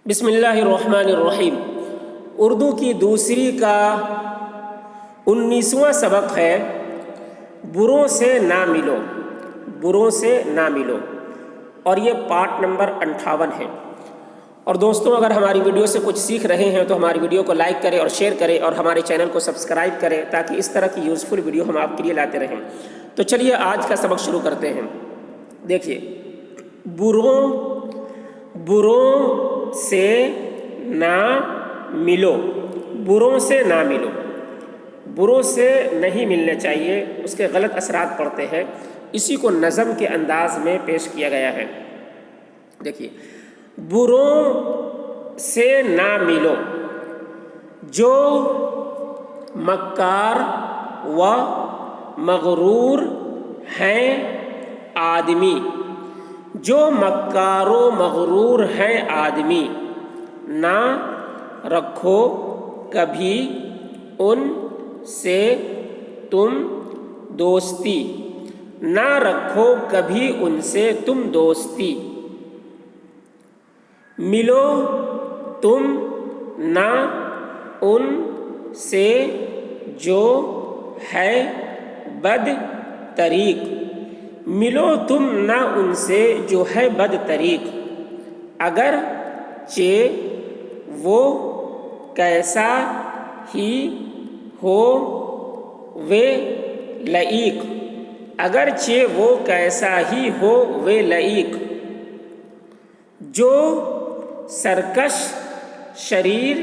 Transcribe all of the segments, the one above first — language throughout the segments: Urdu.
بسم اللہ الرحمن الرحیم۔ اردو کی دوسری کا 19واں سبق ہے بروں سے نہ ملو، بروں سے نہ ملو، اور یہ پارٹ نمبر 58 ہے۔ اور دوستوں، اگر ہماری ویڈیو سے کچھ سیکھ رہے ہیں تو ہماری ویڈیو کو لائک کریں اور شیئر کریں اور ہمارے چینل کو سبسکرائب کریں تاکہ اس طرح کی یوزفل ویڈیو ہم آپ کے لیے لاتے رہیں۔ تو چلیے آج کا سبق شروع کرتے ہیں۔ دیکھیے، بروں سے نہ ملو، بروں سے نہ ملو، بروں سے نہیں ملنے چاہیے، اس کے غلط اثرات پڑتے ہیں۔ اسی کو نظم کے انداز میں پیش کیا گیا ہے۔ دیکھیے، بروں سے نہ ملو، جو مکار و مغرور ہیں آدمی، جو مکار و مغرور ہیں آدمی، نہ رکھو کبھی ان سے تم دوستی، نہ رکھو کبھی ان سے تم دوستی، ملو تم نہ ان سے جو ہے بد طریق، ملو تم نہ ان سے جو ہے بد طریق، اگرچہ وہ کیسا ہی ہو وہ لعیق، اگرچہ وہ کیسا ہی ہو وہ لعیق، جو سرکش، شریر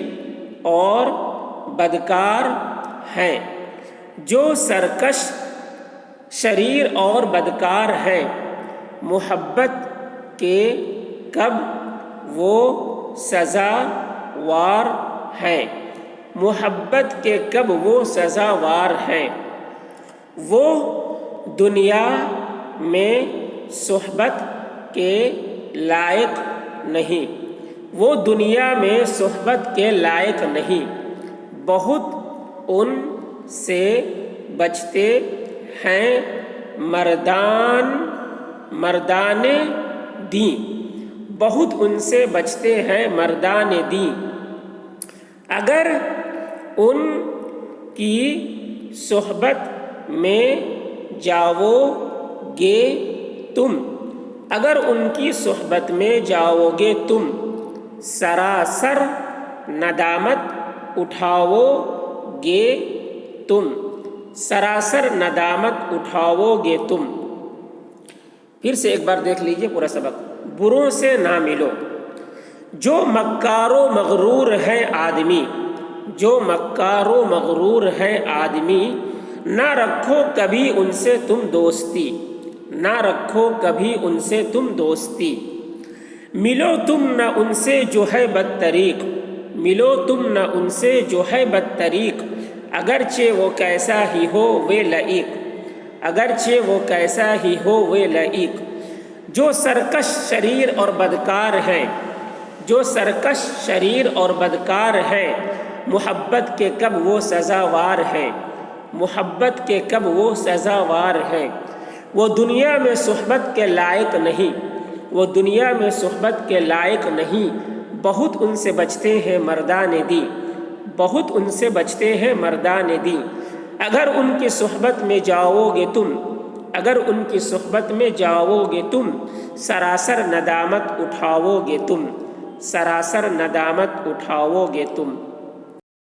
اور بدکار ہیں، جو سرکش، شریر اور بدکار ہیں، محبت کے کب وہ سزاوار ہیں، محبت کے کب وہ سزاوار ہیں، وہ دنیا میں صحبت کے لائق نہیں، وہ دنیا میں صحبت کے لائق نہیں، بہت ان سے بچتے ہیں مردان دین، بہت ان سے بچتے ہیں مردان دین، اگر ان کی صحبت میں جاؤ گے تم، اگر ان کی صحبت میں جاؤ گے تم، سراسر ندامت اٹھاؤ گے تم، سراسر ندامت اٹھاؤ گے تم۔ پھر سے ایک بار دیکھ لیجئے پورا سبق۔ بروں سے نہ ملو، جو مکار و مغرور ہے آدمی، جو مکار و مغرور ہے آدمی، نہ رکھو کبھی ان سے تم دوستی، نہ رکھو کبھی ان سے تم دوستی، ملو تم نہ ان سے جو ہے بد طریق، ملو تم نہ ان سے جو ہے بد طریق، اگرچہ وہ کیسا ہی ہو وہ لعیق، اگرچہ وہ کیسا ہی ہو وہ لعیق، جو سرکش، شریر اور بدکار ہیں، جو سرکش، شریر اور بدکار ہیں، محبت کے کب وہ سزاوار ہیں، محبت کے کب وہ سزاوار ہیں، وہ دنیا میں صحبت کے لائق نہیں، وہ دنیا میں صحبت کے لائق نہیں، بہت ان سے بچتے ہیں مردان دین، بہت ان سے بچتے ہیں مردان دین، اگر ان کی صحبت میں جاؤ گے تم، اگر ان کی صحبت میں جاؤ گے تم، سراسر ندامت اٹھاؤ گے تم، سراسر ندامت اٹھاؤ گے تم۔